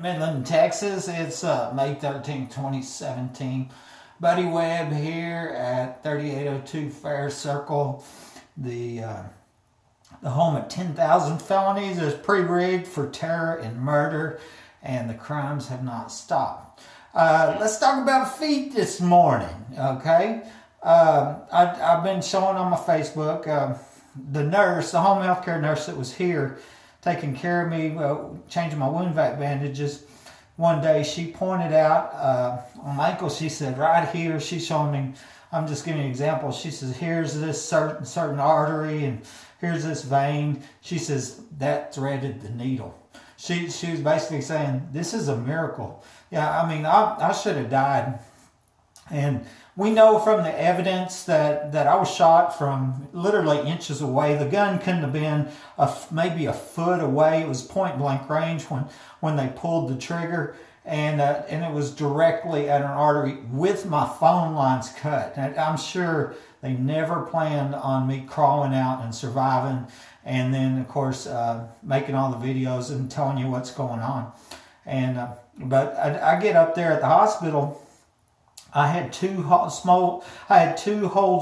Midland, Texas. It's May 13th, 2017. Buddy Webb here at 3802 Fair Circle. The home of 10,000 felonies is pre-rigged for terror and murder, and the crimes have not stopped. Let's talk about feet this morning, okay? I've been showing on my Facebook the nurse, the home health care nurse that was here taking care of me, changing my wound vac bandages. One day she pointed out on my ankle, she said, right here, she's showing me, I'm just giving you an example. She says, here's this certain artery and here's this vein. She says, that threaded the needle. She was basically saying, this is a miracle. Yeah, I mean, I should have died. And we know from the evidence that I was shot from literally inches away. The gun couldn't have been maybe a foot away. It was point blank range when they pulled the trigger. And it was directly at an artery with my phone lines cut. And I'm sure they never planned on me crawling out and surviving. And then, of course, making all the videos and telling you what's going on. And but I get up there at the hospital. I had two holes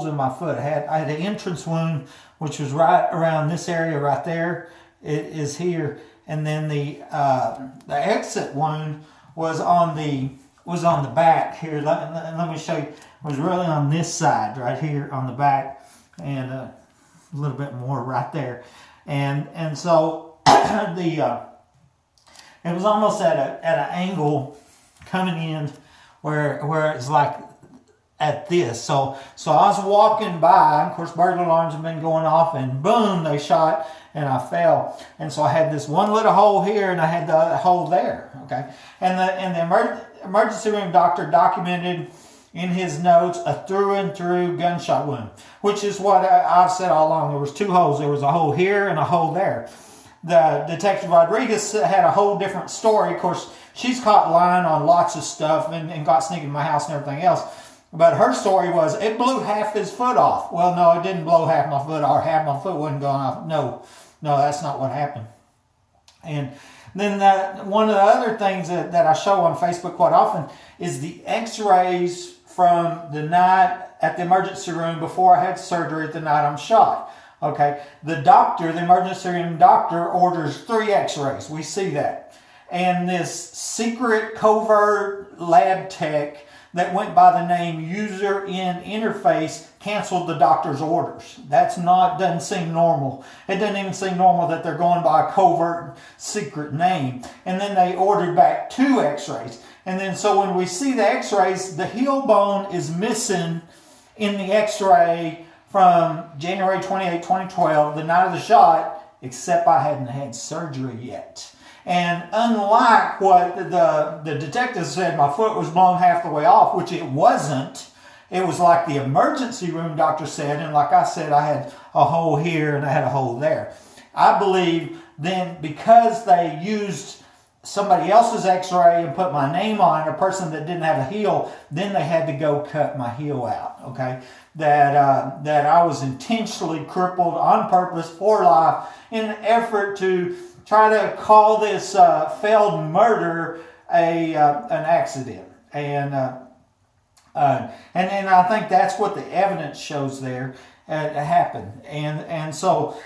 in my foot. I had an entrance wound, which was right around this area right there. It is here, and then the exit wound was on the back here. Let me show you. It was really on this side right here on the back, and a little bit more right there, and so it was almost at an angle coming in. Where it's like at this. So I was walking by, of course burglar alarms have been going off, and boom, they shot and I fell. And so I had this one little hole here and I had the other hole there. Okay. And the emergency room doctor documented in his notes a through and through gunshot wound, which is what I've said all along. There was two holes. There was a hole here and a hole there. The Detective Rodriguez had a whole different story. Of course, she's caught lying on lots of stuff and got sneaking in my house and everything else. But her story was, it blew half his foot off. Well, no, it didn't blow half my foot off. Half my foot wasn't going off. No, that's not what happened. And then one of the other things that I show on Facebook quite often is the X-rays from the night at the emergency room before I had surgery, the night I'm shot. Okay, the emergency room doctor orders 3 X-rays. We see that. And this secret covert lab tech that went by the name User in Interface canceled the doctor's orders. Doesn't seem normal. It doesn't even seem normal that they're going by a covert secret name. And then they ordered back 2 X-rays. And then so when we see the X-rays, the heel bone is missing in the X-ray from January 28, 2012, the night of the shot, except I hadn't had surgery yet. And unlike what the detective said, my foot was blown half the way off, which it wasn't. It was like the emergency room doctor said, and like I said, I had a hole here and I had a hole there. I believe then because they used somebody else's X-ray and put my name on it, a person that didn't have a heel, then they had to go cut my heel out, okay? That I was intentionally crippled on purpose for life in an effort to try to call this failed murder an accident. And I think that's what the evidence shows there happened. And so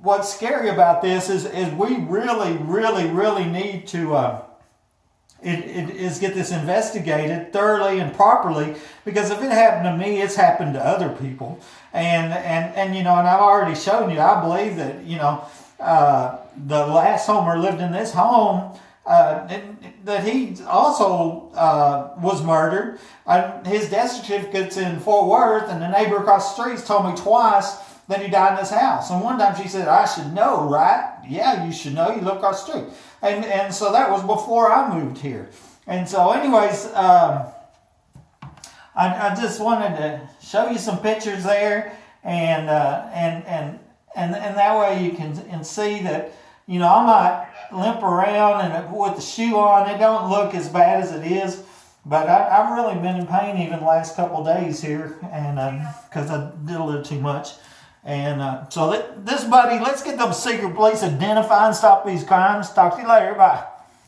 what's scary about this is we really need to get this investigated thoroughly and properly, because if it happened to me, it's happened to other people. And I've already shown you, I believe that, the last homeowner lived in this home, that he also was murdered. His death certificate's in Fort Worth, and the neighbor across the street told me twice that he died in his house. And one time she said, I should know, right? Yeah, you should know. You live across the street. And so that was before I moved here. And so anyways, I just wanted to show you some pictures there, and that way you can see that, I might limp around and with the shoe on, it don't look as bad as it is. But I've really been in pain even the last couple of days here, and because I did a little too much. And so this buddy, let's get those secret police identified and stop these crimes. Talk to you later. Bye.